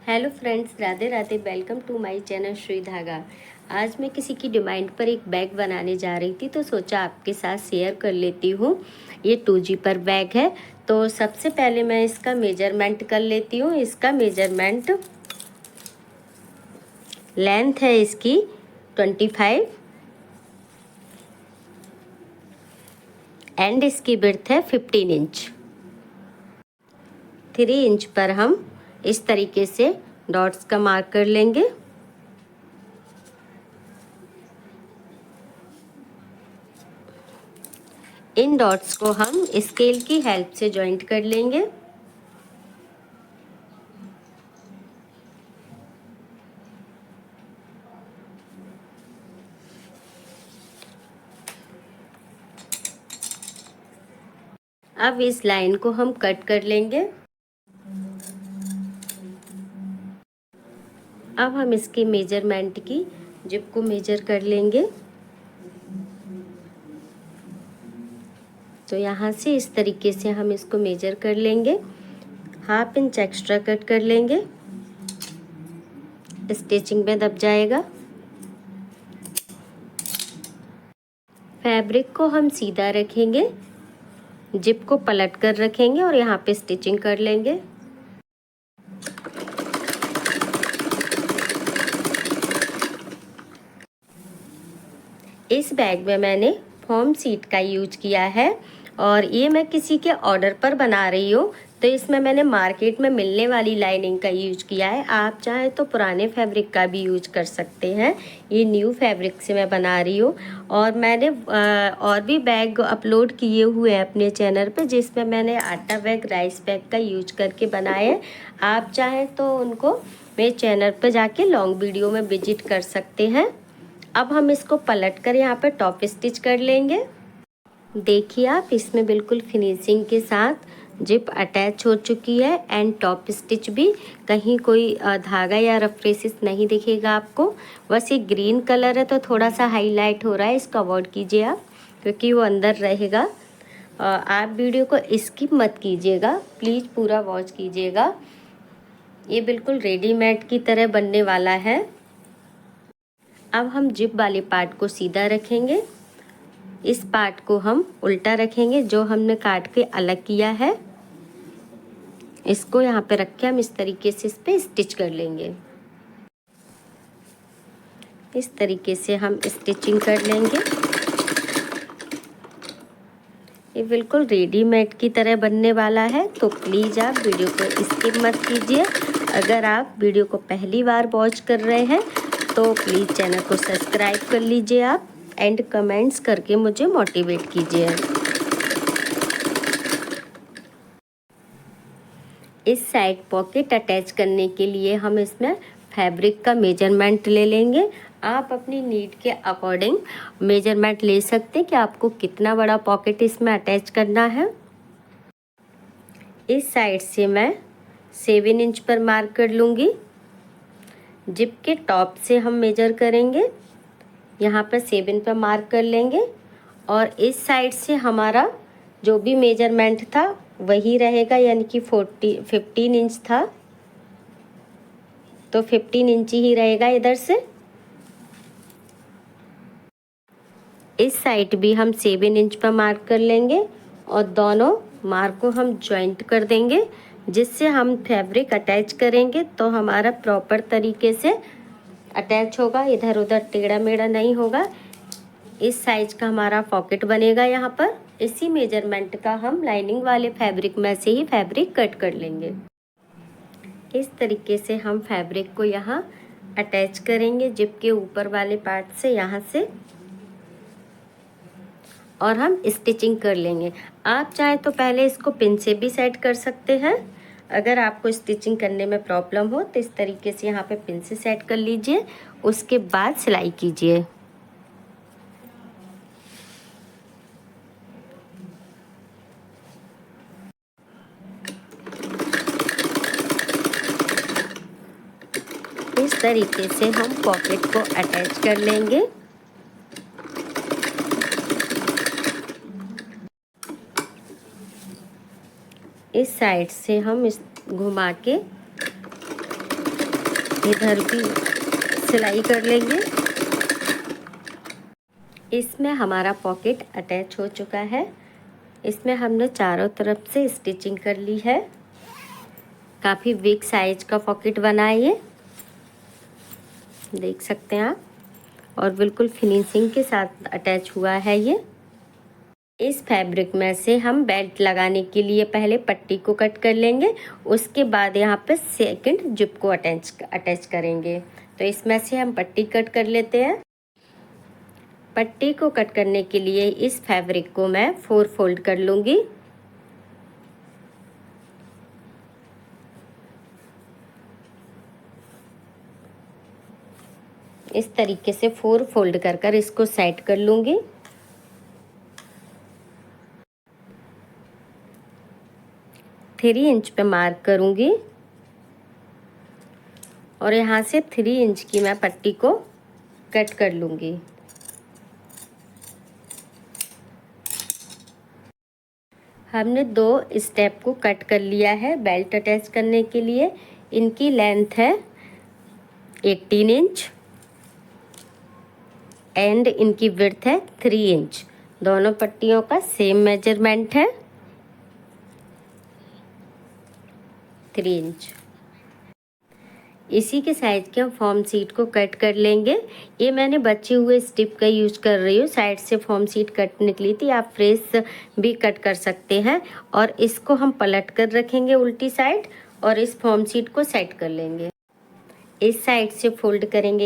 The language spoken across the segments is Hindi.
Hello friends, Radhe Radhe. Welcome to my channel Shri Dhaga. आज मैं किसी की डिमांड पर एक बैग बनाने जा रही थी तो सोचा आपके साथ शेयर कर लेती हूँ। ये 2G पर बैग है। तो सबसे पहले मैं इसका मेजरमेंट कर लेती हूँ। इसका मेजरमेंट लेंथ है इसकी 25 एंड इसकी विड्थ है 15 इंच। 3 इंच पर हम इस तरीके से डॉट्स का मार्क कर लेंगे। इन डॉट्स को हम स्केल की हेल्प से जॉइंट कर लेंगे। अब इस लाइन को हम कट कर लेंगे। अब हम इसके मेजरमेंट की जिप को मेजर कर लेंगे। तो यहाँ से इस तरीके से हम इसको मेजर कर लेंगे। 1/2 इंच एक्स्ट्रा कट कर लेंगे, स्टिचिंग में दब जाएगा। फैब्रिक को हम सीधा रखेंगे, जिप को पलट कर रखेंगे और यहाँ पे स्टिचिंग कर लेंगे। इस बैग में मैंने फॉर्म सीट का यूज किया है और ये मैं किसी के ऑर्डर पर बना रही हूँ, तो इसमें मैंने मार्केट में मिलने वाली लाइनिंग का यूज किया है। आप चाहें तो पुराने फैब्रिक का भी यूज कर सकते हैं। ये न्यू फैब्रिक से मैं बना रही हूँ और मैंने और भी बैग अपलोड किए हुए हैं अपने चैनल पे, जिसमें मैंने आटा बैग, राइस बैग का यूज करके बनाए हैं। आप चाहें तो उनको मेरे चैनल पर जाके लॉन्ग वीडियो में विजिट कर सकते हैं। अब हम इसको पलट कर यहाँ पे टॉप स्टिच कर लेंगे। देखिए आप, इसमें बिल्कुल फिनिशिंग के साथ जिप अटैच हो चुकी है एंड टॉप स्टिच भी, कहीं कोई धागा या रफरेसिस नहीं दिखेगा आपको। बस ये ग्रीन कलर है तो थोड़ा सा हाईलाइट हो रहा है, इसको अवॉइड कीजिए आप, क्योंकि वो अंदर रहेगा। आप वीडियो को स्किप मत कीजिएगा, प्लीज़ पूरा वॉच कीजिएगा। ये बिल्कुल रेडीमेड की तरह बनने वाला है। अब हम जिप वाले पार्ट को सीधा रखेंगे, इस पार्ट को हम उल्टा रखेंगे जो हमने काट के अलग किया है। इसको यहाँ पे रख के हम इस तरीके से इस पे स्टिच कर लेंगे। इस तरीके से हम स्टिचिंग कर लेंगे। ये बिल्कुल रेडीमेड की तरह बनने वाला है, तो प्लीज़ आप वीडियो को स्किप मत कीजिए। अगर आप वीडियो को पहली बार वॉच कर रहे हैं तो प्लीज़ चैनल को सब्सक्राइब कर लीजिए आप एंड कमेंट्स करके मुझे मोटिवेट कीजिए। इस साइड पॉकेट अटैच करने के लिए हम इसमें फैब्रिक का मेजरमेंट ले लेंगे। आप अपनी नीड के अकॉर्डिंग मेजरमेंट ले सकते हैं कि आपको कितना बड़ा पॉकेट इसमें अटैच करना है। इस साइड से मैं 7 इंच पर मार्क कर लूँगी। जिप के टॉप से हम मेजर करेंगे, यहाँ पर 7 पर मार्क कर लेंगे और इस साइड से हमारा जो भी मेजरमेंट था वही रहेगा, यानी कि 15 इंच था तो 15 इंच ही रहेगा इधर से। इस साइड भी हम 7 इंच पर मार्क कर लेंगे और दोनों मार्क को हम जॉइंट कर देंगे, जिससे हम फैब्रिक अटैच करेंगे तो हमारा प्रॉपर तरीके से अटैच होगा, इधर उधर टेढ़ा मेढ़ा नहीं होगा। इस साइज का हमारा पॉकेट बनेगा। यहाँ पर इसी मेजरमेंट का हम लाइनिंग वाले फैब्रिक में से ही फैब्रिक कट कर लेंगे। इस तरीके से हम फैब्रिक को यहाँ अटैच करेंगे जिप के ऊपर वाले पार्ट से, यहाँ से, और हम स्टिचिंग कर लेंगे। आप चाहें तो पहले इसको पिन से भी सेट कर सकते हैं। अगर आपको स्टिचिंग करने में प्रॉब्लम हो तो इस तरीके से यहाँ पे पिन से सेट कर लीजिए, उसके बाद सिलाई कीजिए। इस तरीके से हम पॉकेट को अटैच कर लेंगे। इस साइड से हम इस घुमा के इधर भी सिलाई कर लेंगे। इसमें हमारा पॉकेट अटैच हो चुका है। इसमें हमने चारों तरफ से स्टिचिंग कर ली है। काफ़ी बिग साइज का पॉकेट बना है ये, देख सकते हैं आप, और बिल्कुल फिनिशिंग के साथ अटैच हुआ है ये। इस फैब्रिक में से हम बेल्ट लगाने के लिए पहले पट्टी को कट कर लेंगे, उसके बाद यहाँ पे सेकंड जिप को अटैच करेंगे। तो इसमें से हम पट्टी कट कर लेते हैं। पट्टी को कट करने के लिए इस फैब्रिक को मैं 4 फोल्ड कर लूँगी। इस तरीके से 4 फोल्ड कर कर इसको सेट कर लूँगी। थ्री इंच पे मार्क करूँगी और यहाँ से 3 इंच की मैं पट्टी को कट कर लूँगी। हमने 2 स्टेप को कट कर लिया है बेल्ट अटैच करने के लिए। इनकी लेंथ है 18 इंच एंड इनकी विड्थ है 3 इंच। दोनों पट्टियों का सेम मेजरमेंट है, 3 इंच। इसी के साइज के हम फॉर्म सीट को कट कर लेंगे। ये मैंने बचे हुए स्टिप का यूज कर रही हूँ, साइड से फॉर्म सीट कट निकली थी, आप फ्रेश भी कट कर सकते हैं। और इसको हम पलट कर रखेंगे उल्टी साइड और इस फॉर्म सीट को सेट कर लेंगे। इस साइड से फोल्ड करेंगे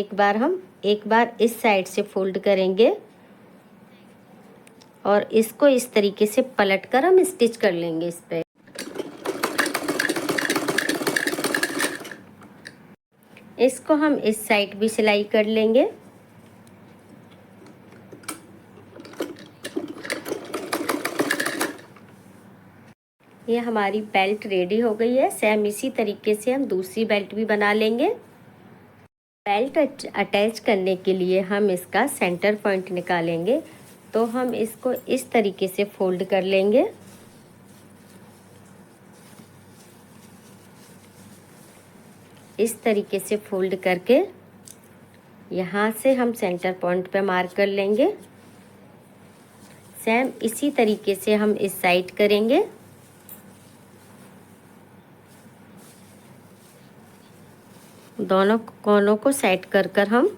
एक बार इस साइड से फोल्ड करेंगे और इसको इस तरीके से पलट कर हम स्टिच कर लेंगे इस पे। इसको हम इस साइड भी सिलाई कर लेंगे। ये हमारी बेल्ट रेडी हो गई है। सेम इसी तरीके से हम दूसरी बेल्ट भी बना लेंगे। बेल्ट अटैच करने के लिए हम इसका सेंटर पॉइंट निकालेंगे, तो हम इसको इस तरीके से फोल्ड कर लेंगे। इस तरीके से फोल्ड करके यहाँ से हम सेंटर पॉइंट पे मार्क कर लेंगे। सेम इसी तरीके से हम इस साइड करेंगे। दोनों कोनों को सेट कर कर हम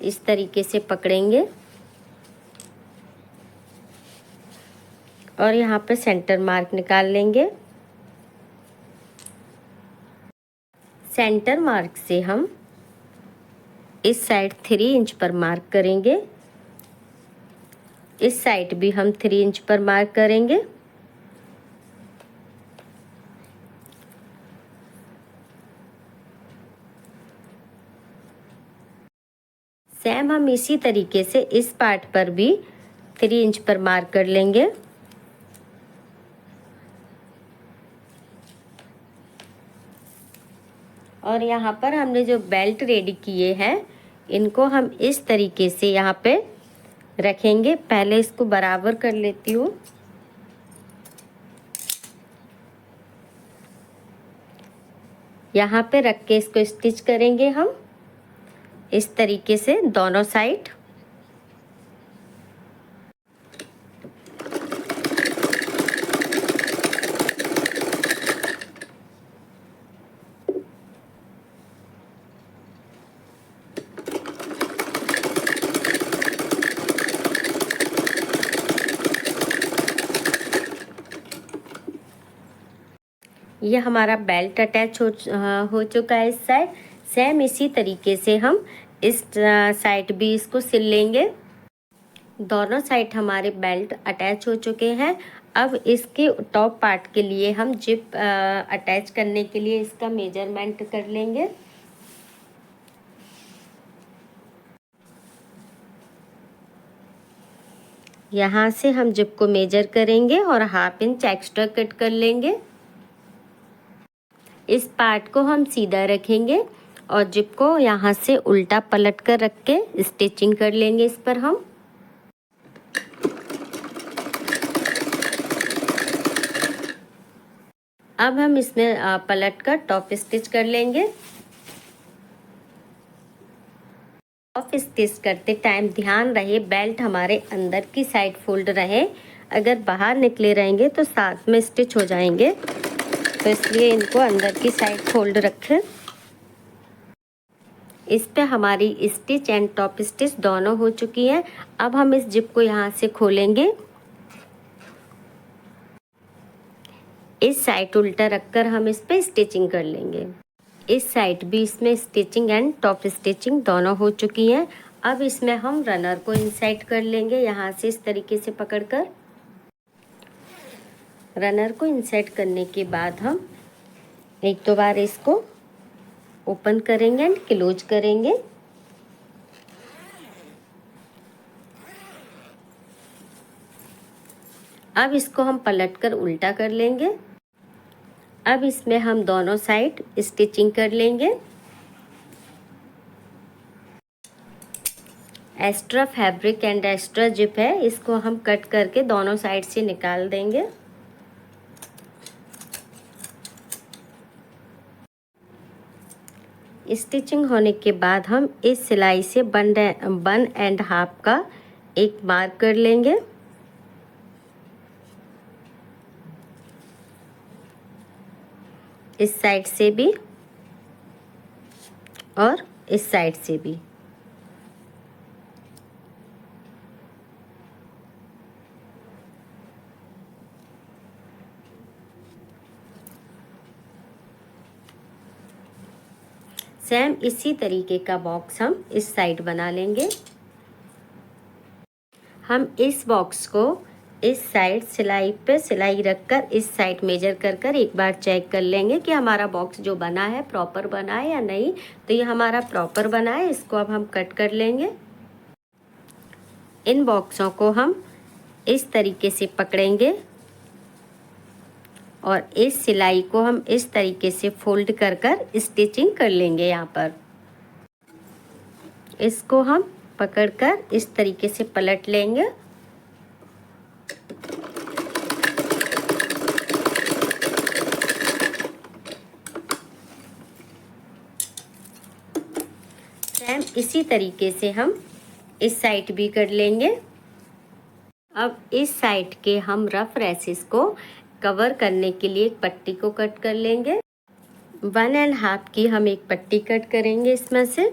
इस तरीके से पकड़ेंगे और यहाँ पे सेंटर मार्क निकाल लेंगे। सेंटर मार्क से हम इस साइड 3 इंच पर मार्क करेंगे, इस साइड भी हम 3 इंच पर मार्क करेंगे। सेम हम इसी तरीके से इस पार्ट पर भी 3 इंच पर मार्क कर लेंगे। और यहाँ पर हमने जो बेल्ट रेडी किए हैं इनको हम इस तरीके से यहाँ पे रखेंगे। पहले इसको बराबर कर लेती हूँ। यहाँ पे रख के इसको स्टिच करेंगे हम इस तरीके से दोनों साइड। ये हमारा बेल्ट अटैच हो चुका है इस साइड। सेम इसी तरीके से हम इस साइड भी इसको सिल लेंगे। दोनों साइड हमारे बेल्ट अटैच हो चुके हैं। अब इसके टॉप पार्ट के लिए हम जिप अटैच करने के लिए इसका मेजरमेंट कर लेंगे। यहाँ से हम जिप को मेजर करेंगे और 1/2 इंच एक्स्ट्रा कट कर लेंगे। इस पार्ट को हम सीधा रखेंगे और जिप को यहाँ से उल्टा पलट कर रख के स्टिचिंग कर लेंगे इस पर हम। अब हम इसमें पलट कर टॉप स्टिच कर लेंगे। टॉप स्टिच करते टाइम ध्यान रहे बेल्ट हमारे अंदर की साइड फोल्ड रहे, अगर बाहर निकले रहेंगे तो साथ में स्टिच हो जाएंगे, तो इसलिए इनको अंदर की साइड फोल्ड रखें। इस पे हमारी स्टिच एंड टॉप स्टिच दोनों हो चुकी है। अब हम इस जिप को यहाँ से खोलेंगे, इस साइड उल्टा रखकर हम इस पे स्टिचिंग कर लेंगे। इस साइड भी इसमें स्टिचिंग एंड टॉप स्टिचिंग दोनों हो चुकी हैं। अब इसमें हम रनर को इंसर्ट कर लेंगे, यहाँ से इस तरीके से पकड़कर। रनर को इंसर्ट करने के बाद हम एक दो बार इसको ओपन करेंगे एंड क्लोज करेंगे। अब इसको हम पलटकर उल्टा कर लेंगे। अब इसमें हम दोनों साइड स्टिचिंग कर लेंगे। Extra fabric and extra zip है, इसको हम कट करके दोनों साइड से निकाल देंगे। स्टिचिंग होने के बाद हम इस सिलाई से 1.5 का एक मार्क कर लेंगे। इस साइड से भी और इस साइड से भी। सेम इसी तरीके का बॉक्स हम इस साइड बना लेंगे। हम इस बॉक्स को इस साइड सिलाई पे सिलाई रखकर इस साइड मेजर कर एक बार चेक कर लेंगे कि हमारा बॉक्स जो बना है प्रॉपर बना है या नहीं। तो ये हमारा प्रॉपर बना है, इसको अब हम कट कर लेंगे। इन बॉक्सों को हम इस तरीके से पकड़ेंगे और इस सिलाई को हम इस तरीके से फोल्ड कर स्टिचिंग कर लेंगे। यहाँ पर इसको हम पकड़कर इस तरीके से पलट लेंगे। सेम इसी तरीके से हम इस साइड भी कर लेंगे। अब इस साइड के हम रफ एजेस को कवर करने के लिए एक पट्टी को कट कर लेंगे। 1.5 की हम एक पट्टी कट करेंगे इसमें से।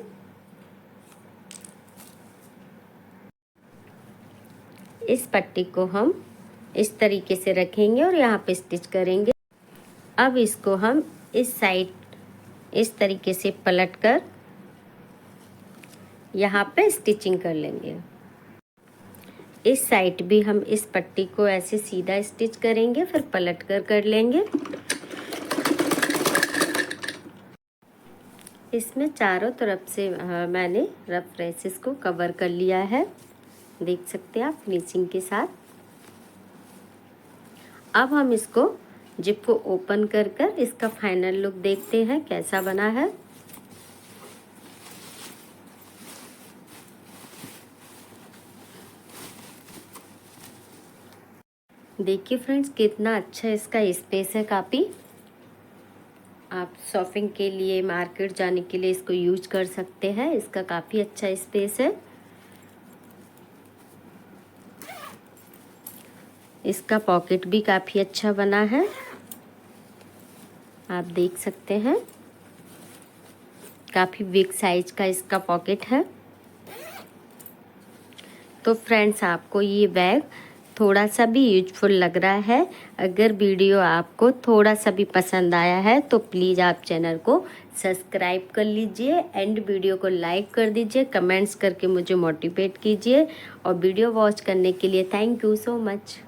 इस पट्टी को हम इस तरीके से रखेंगे और यहाँ पे स्टिच करेंगे। अब इसको हम इस साइड इस तरीके से पलटकर यहाँ पे स्टिचिंग कर लेंगे। इस साइड भी हम इस पट्टी को ऐसे सीधा स्टिच करेंगे, फिर पलट कर लेंगे। इसमें चारों तरफ से मैंने रफ एजेस को कवर कर लिया है, देख सकते हैं आप फिनिशिंग के साथ। अब हम इसको जिप को ओपन कर इसका फाइनल लुक देखते हैं कैसा बना है। देखिए फ्रेंड्स कितना अच्छा इसका स्पेस है। काफ़ी आप शॉपिंग के लिए मार्केट जाने के लिए इसको यूज कर सकते हैं। इसका काफ़ी अच्छा स्पेस है। इसका पॉकेट भी काफ़ी अच्छा बना है, आप देख सकते हैं। काफ़ी बिग साइज का इसका पॉकेट है। तो फ्रेंड्स आपको ये बैग थोड़ा सा भी यूजफुल लग रहा है, अगर वीडियो आपको थोड़ा सा भी पसंद आया है तो प्लीज़ आप चैनल को सब्सक्राइब कर लीजिए एंड वीडियो को लाइक कर दीजिए, कमेंट्स करके मुझे मोटिवेट कीजिए। और वीडियो वॉच करने के लिए थैंक यू सो मच।